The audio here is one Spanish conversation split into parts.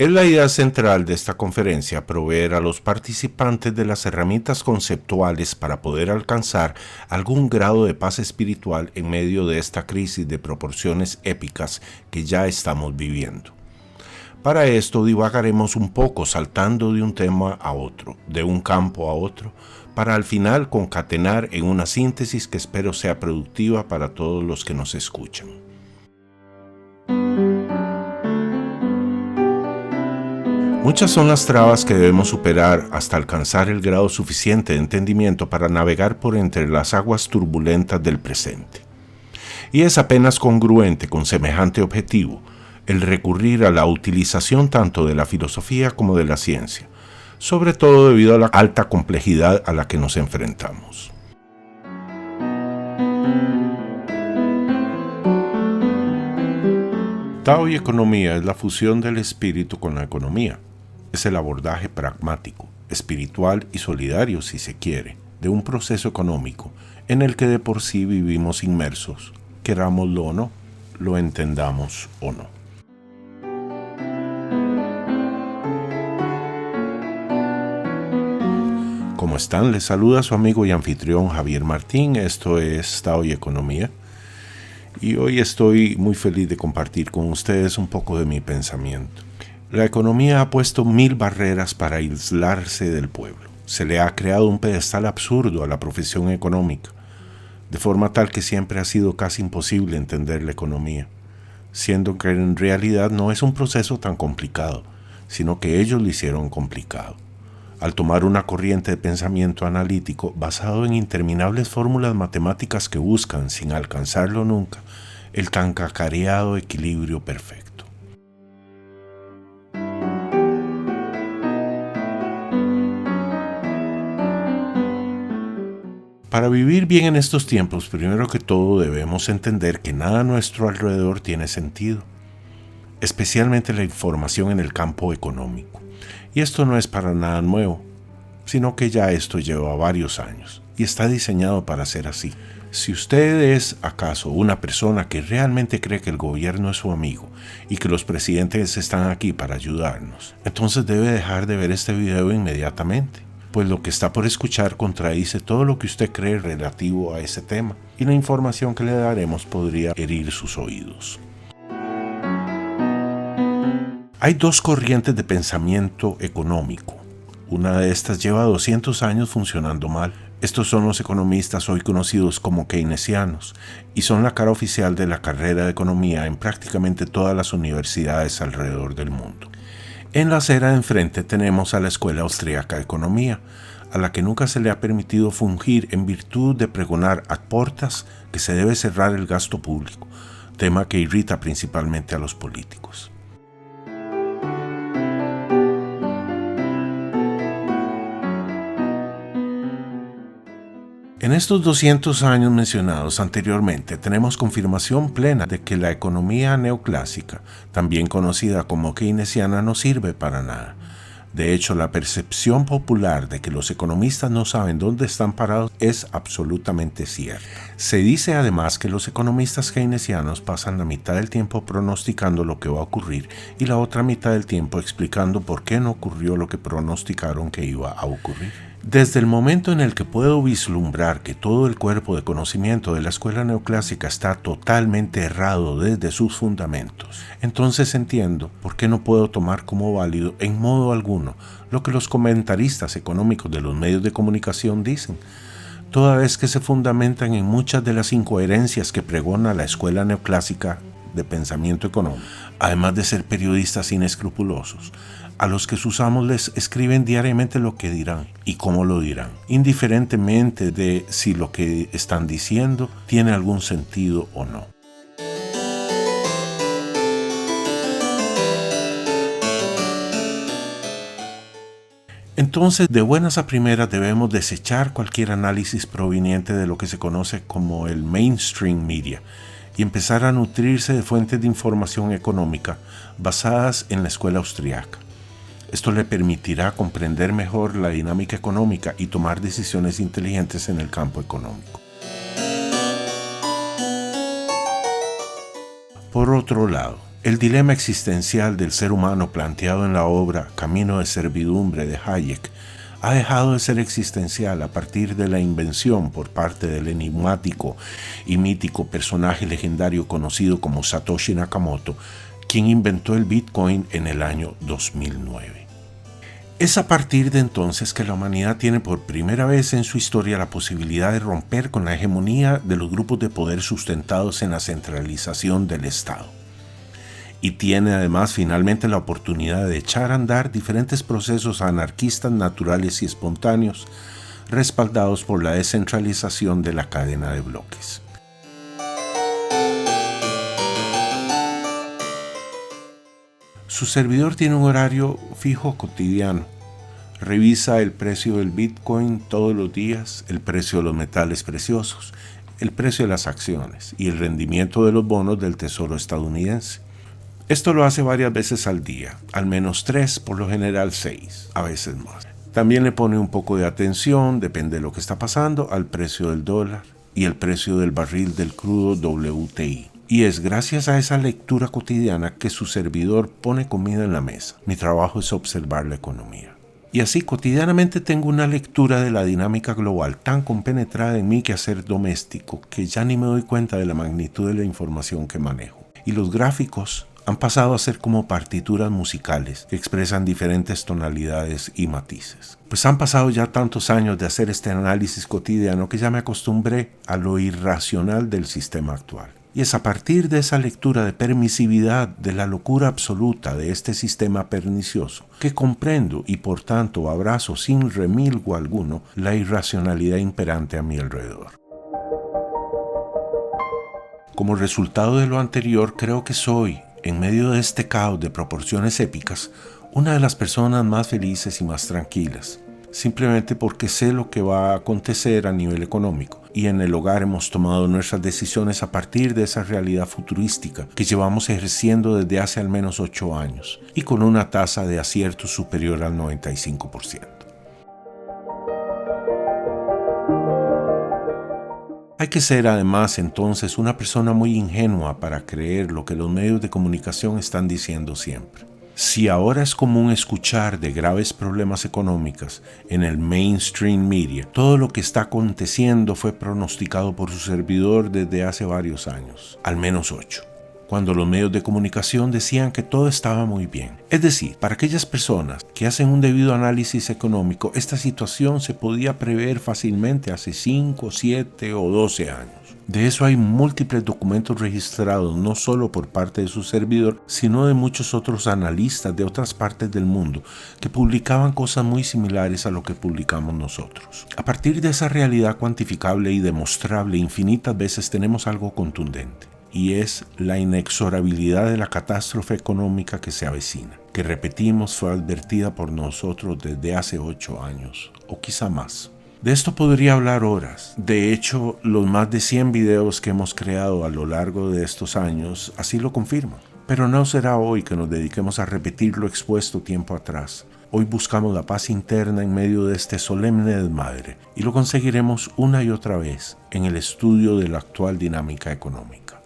Es la idea central de esta conferencia proveer a los participantes de las herramientas conceptuales para poder alcanzar algún grado de paz espiritual en medio de esta crisis de proporciones épicas que ya estamos viviendo. Para esto divagaremos un poco saltando de un tema a otro, de un campo a otro, para al final concatenar en una síntesis que espero sea productiva para todos los que nos escuchan. Muchas son las trabas que debemos superar hasta alcanzar el grado suficiente de entendimiento para navegar por entre las aguas turbulentas del presente. Y es apenas congruente con semejante objetivo el recurrir a la utilización tanto de la filosofía como de la ciencia, sobre todo debido a la alta complejidad a la que nos enfrentamos. Tao y economía es la fusión del espíritu con la economía. Es el abordaje pragmático, espiritual y solidario, si se quiere, de un proceso económico en el que de por sí vivimos inmersos, querámoslo o no, lo entendamos o no. ¿Cómo están? Les saluda su amigo y anfitrión Javier Martín. Esto es Tao y Economía. Y hoy estoy muy feliz de compartir con ustedes un poco de mi pensamiento. La economía ha puesto 1000 barreras para aislarse del pueblo. Se le ha creado un pedestal absurdo a la profesión económica, de forma tal que siempre ha sido casi imposible entender la economía, siendo que en realidad no es un proceso tan complicado, sino que ellos lo hicieron complicado, al tomar una corriente de pensamiento analítico basado en interminables fórmulas matemáticas que buscan, sin alcanzarlo nunca, el tan cacareado equilibrio perfecto. Para vivir bien en estos tiempos, primero que todo debemos entender que nada a nuestro alrededor tiene sentido, especialmente la información en el campo económico. Y esto no es para nada nuevo, sino que ya esto lleva varios años y está diseñado para ser así. Si usted es acaso una persona que realmente cree que el gobierno es su amigo y que los presidentes están aquí para ayudarnos, entonces debe dejar de ver este video inmediatamente, pues lo que está por escuchar contradice todo lo que usted cree relativo a ese tema y la información que le daremos podría herir sus oídos. Hay dos corrientes de pensamiento económico. Una de estas lleva 200 años funcionando mal. Estos son los economistas hoy conocidos como keynesianos y son la cara oficial de la carrera de economía en prácticamente todas las universidades alrededor del mundo. En la acera de enfrente tenemos a la Escuela Austriaca de Economía, a la que nunca se le ha permitido fungir en virtud de pregonar a portas que se debe cerrar el gasto público, tema que irrita principalmente a los políticos. En estos 200 años mencionados anteriormente, tenemos confirmación plena de que la economía neoclásica, también conocida como keynesiana, no sirve para nada. De hecho, la percepción popular de que los economistas no saben dónde están parados es absolutamente cierta. Se dice además que los economistas keynesianos pasan la mitad del tiempo pronosticando lo que va a ocurrir y la otra mitad del tiempo explicando por qué no ocurrió lo que pronosticaron que iba a ocurrir. Desde el momento en el que puedo vislumbrar que todo el cuerpo de conocimiento de la escuela neoclásica está totalmente errado desde sus fundamentos, entonces entiendo por qué no puedo tomar como válido en modo alguno lo que los comentaristas económicos de los medios de comunicación dicen, toda vez que se fundamentan en muchas de las incoherencias que pregona la escuela neoclásica de pensamiento económico, además de ser periodistas inescrupulosos, a los que sus amos les escriben diariamente lo que dirán y cómo lo dirán, indiferentemente de si lo que están diciendo tiene algún sentido o no. Entonces, de buenas a primeras debemos desechar cualquier análisis proveniente de lo que se conoce como el mainstream media y empezar a nutrirse de fuentes de información económica basadas en la escuela austriaca. Esto le permitirá comprender mejor la dinámica económica y tomar decisiones inteligentes en el campo económico. Por otro lado, El dilema existencial del ser humano planteado en la obra Camino de servidumbre de Hayek ha dejado de ser existencial a partir de la invención por parte del enigmático y mítico personaje legendario conocido como Satoshi Nakamoto, quien inventó el Bitcoin en el año 2009. Es a partir de entonces que la humanidad tiene por primera vez en su historia la posibilidad de romper con la hegemonía de los grupos de poder sustentados en la centralización del Estado. Y tiene además finalmente la oportunidad de echar a andar diferentes procesos anarquistas naturales y espontáneos, respaldados por la descentralización de la cadena de bloques. Su servidor tiene un horario fijo cotidiano. Revisa el precio del Bitcoin todos los días, el precio de los metales preciosos, el precio de las acciones y el rendimiento de los bonos del Tesoro estadounidense. Esto lo hace varias veces al día, al menos 3, por lo general 6, a veces más. También le pone un poco de atención, depende de lo que está pasando, al precio del dólar y el precio del barril del crudo WTI. Y es gracias a esa lectura cotidiana que su servidor pone comida en la mesa. Mi trabajo es observar la economía. Y así cotidianamente tengo una lectura de la dinámica global tan compenetrada en mi quehacer doméstico que ya ni me doy cuenta de la magnitud de la información que manejo. Y los gráficos han pasado a ser como partituras musicales que expresan diferentes tonalidades y matices. Pues han pasado ya tantos años de hacer este análisis cotidiano que ya me acostumbré a lo irracional del sistema actual. Y es a partir de esa lectura de permisividad de la locura absoluta de este sistema pernicioso que comprendo y por tanto abrazo sin remilgo alguno la irracionalidad imperante a mi alrededor. Como resultado de lo anterior, creo que soy, en medio de este caos de proporciones épicas, una de las personas más felices y más tranquilas, simplemente porque sé lo que va a acontecer a nivel económico, y en el hogar hemos tomado nuestras decisiones a partir de esa realidad futurística que llevamos ejerciendo desde hace al menos 8 años, y con una tasa de acierto superior al 95%. Hay que ser además entonces una persona muy ingenua para creer lo que los medios de comunicación están diciendo siempre. Si ahora es común escuchar de graves problemas económicos en el mainstream media, todo lo que está aconteciendo fue pronosticado por su servidor desde hace varios años, al menos 8. Cuando los medios de comunicación decían que todo estaba muy bien. Es decir, para aquellas personas que hacen un debido análisis económico, esta situación se podía prever fácilmente hace 5, 7 o 12 años. De eso hay múltiples documentos registrados no solo por parte de su servidor, sino de muchos otros analistas de otras partes del mundo que publicaban cosas muy similares a lo que publicamos nosotros. A partir de esa realidad cuantificable y demostrable, infinitas veces tenemos algo contundente. Y es la inexorabilidad de la catástrofe económica que se avecina, que repetimos fue advertida por nosotros desde hace 8 años, o quizá más. De esto podría hablar horas. De hecho, los más de 100 videos que hemos creado a lo largo de estos años así lo confirman. Pero no será hoy que nos dediquemos a repetir lo expuesto tiempo atrás. Hoy buscamos la paz interna en medio de este solemne desmadre, y lo conseguiremos una y otra vez en el estudio de la actual dinámica económica.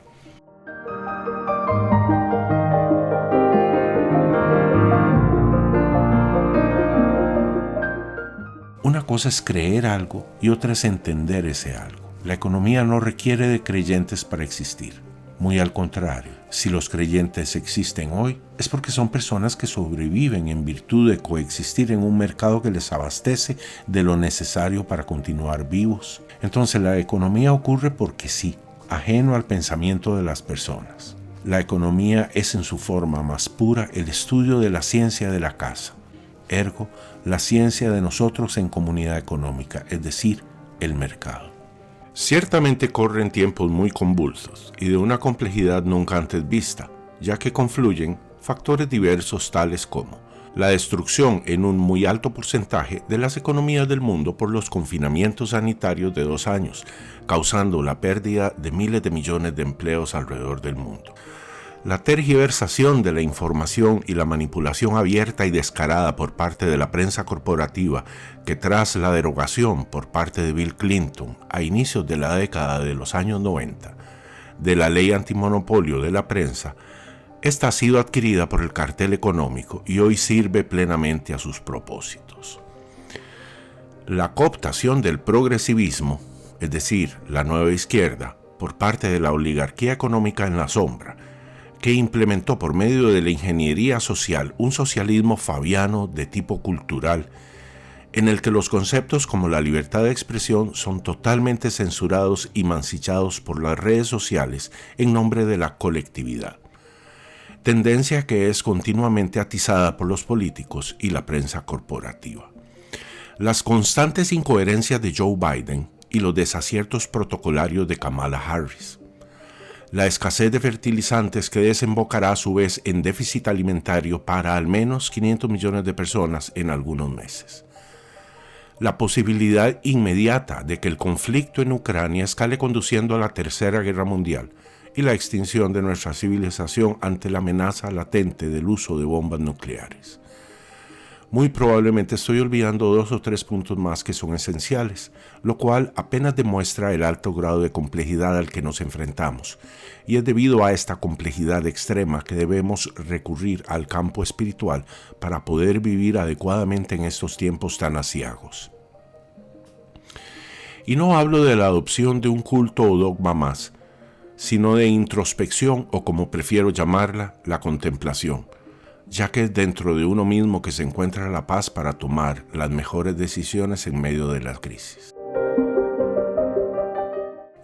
Una cosa es creer algo y otra es entender ese algo. La economía no requiere de creyentes para existir. Muy al contrario, si los creyentes existen hoy, es porque son personas que sobreviven en virtud de coexistir en un mercado que les abastece de lo necesario para continuar vivos. Entonces la economía ocurre porque sí, ajeno al pensamiento de las personas. La economía es en su forma más pura el estudio de la ciencia de la casa. Ergo, la ciencia de nosotros en comunidad económica, es decir, el mercado. Ciertamente corren tiempos muy convulsos y de una complejidad nunca antes vista, ya que confluyen factores diversos tales como la destrucción en un muy alto porcentaje de las economías del mundo por los confinamientos sanitarios de 2 años, causando la pérdida de miles de millones de empleos alrededor del mundo. La tergiversación de la información y la manipulación abierta y descarada por parte de la prensa corporativa que tras la derogación por parte de Bill Clinton a inicios de la década de los años 90 de la ley antimonopolio de la prensa Esta ha sido adquirida por el cartel económico y hoy sirve plenamente a sus propósitos. La cooptación del progresivismo, es decir, la nueva izquierda, por parte de la oligarquía económica en la sombra, que implementó por medio de la ingeniería social un socialismo fabiano de tipo cultural, en el que los conceptos como la libertad de expresión son totalmente censurados y mancillados por las redes sociales en nombre de la colectividad. Tendencia que es continuamente atizada por los políticos y la prensa corporativa. Las constantes incoherencias de Joe Biden y los desaciertos protocolarios de Kamala Harris. La escasez de fertilizantes que desembocará a su vez en déficit alimentario para al menos 500 millones de personas en algunos meses. La posibilidad inmediata de que el conflicto en Ucrania escale conduciendo a la Tercera Guerra Mundial y la extinción de nuestra civilización ante la amenaza latente del uso de bombas nucleares. Muy probablemente estoy olvidando 2 o 3 puntos más que son esenciales, lo cual apenas demuestra el alto grado de complejidad al que nos enfrentamos, y es debido a esta complejidad extrema que debemos recurrir al campo espiritual para poder vivir adecuadamente en estos tiempos tan aciagos. Y no hablo de la adopción de un culto o dogma más, sino de introspección o, como prefiero llamarla, la contemplación, ya que es dentro de uno mismo que se encuentra la paz para tomar las mejores decisiones en medio de la crisis.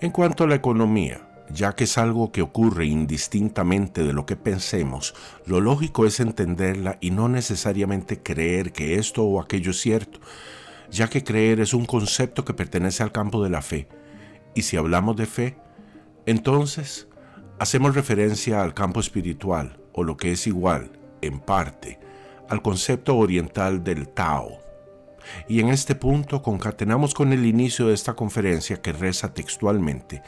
En cuanto a la economía, ya que es algo que ocurre indistintamente de lo que pensemos, lo lógico es entenderla y no necesariamente creer que esto o aquello es cierto, ya que creer es un concepto que pertenece al campo de la fe, y si hablamos de fe, entonces hacemos referencia al campo espiritual, o lo que es igual, en parte, al concepto oriental del Tao. Y en este punto concatenamos con el inicio de esta conferencia que reza textualmente: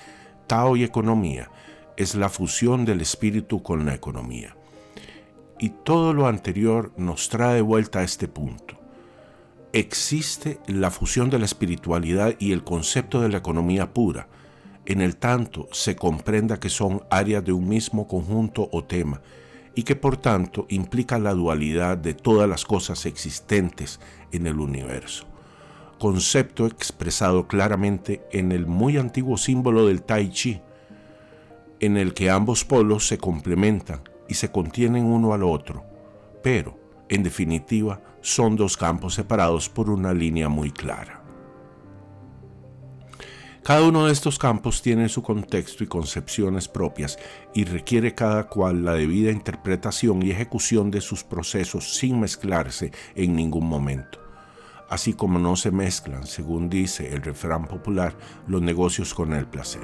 Tao y economía es la fusión del espíritu con la economía. Y todo lo anterior nos trae de vuelta a este punto. Existe la fusión de la espiritualidad y el concepto de la economía pura, en el tanto se comprenda que son áreas de un mismo conjunto o tema, y que por tanto implica la dualidad de todas las cosas existentes en el universo. Concepto expresado claramente en el muy antiguo símbolo del Tai Chi, en el que ambos polos se complementan y se contienen uno al otro, pero, en definitiva, son dos campos separados por una línea muy clara. Cada uno de estos campos tiene su contexto y concepciones propias y requiere cada cual la debida interpretación y ejecución de sus procesos sin mezclarse en ningún momento. Así como no se mezclan, según dice el refrán popular, los negocios con el placer.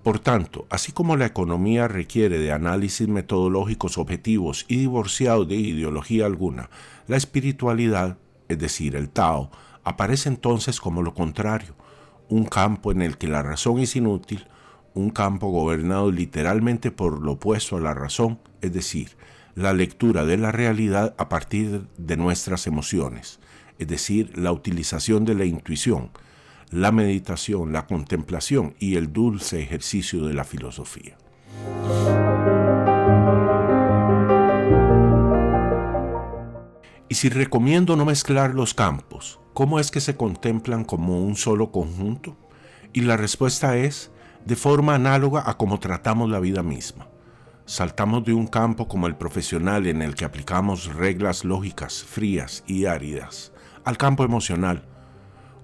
Por tanto, así como la economía requiere de análisis metodológicos objetivos y divorciados de ideología alguna, la espiritualidad, es decir, el Tao, aparece entonces como lo contrario, un campo en el que la razón es inútil, un campo gobernado literalmente por lo opuesto a la razón, es decir, la lectura de la realidad a partir de nuestras emociones, es decir, la utilización de la intuición, la meditación, la contemplación y el dulce ejercicio de la filosofía. Y si recomiendo no mezclar los campos, ¿cómo es que se contemplan como un solo conjunto? Y la respuesta es de forma análoga a cómo tratamos la vida misma. Saltamos de un campo como el profesional en el que aplicamos reglas lógicas, frías y áridas, al campo emocional,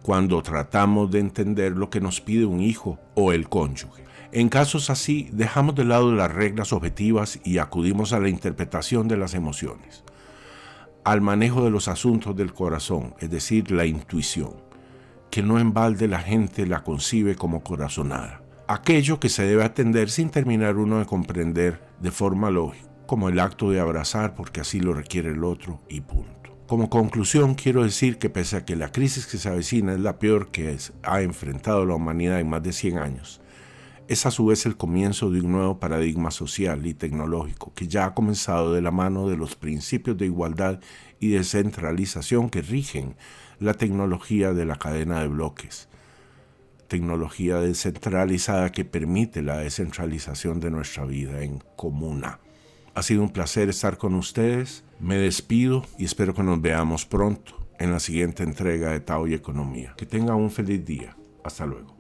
cuando tratamos de entender lo que nos pide un hijo o el cónyuge. En casos así, dejamos de lado las reglas objetivas y acudimos a la interpretación de las emociones, al manejo de los asuntos del corazón, es decir, la intuición, que no en balde la gente la concibe como corazonada. Aquello que se debe atender sin terminar uno de comprender de forma lógica, como el acto de abrazar porque así lo requiere el otro y punto. Como conclusión, quiero decir que pese a que la crisis que se avecina es la peor que ha enfrentado la humanidad en más de 100 años, es a su vez el comienzo de un nuevo paradigma social y tecnológico que ya ha comenzado de la mano de los principios de igualdad y descentralización que rigen la tecnología de la cadena de bloques, tecnología descentralizada que permite la descentralización de nuestra vida en comuna. Ha sido un placer estar con ustedes. Me despido y espero que nos veamos pronto en la siguiente entrega de Tao y Economía. Que tengan un feliz día. Hasta luego.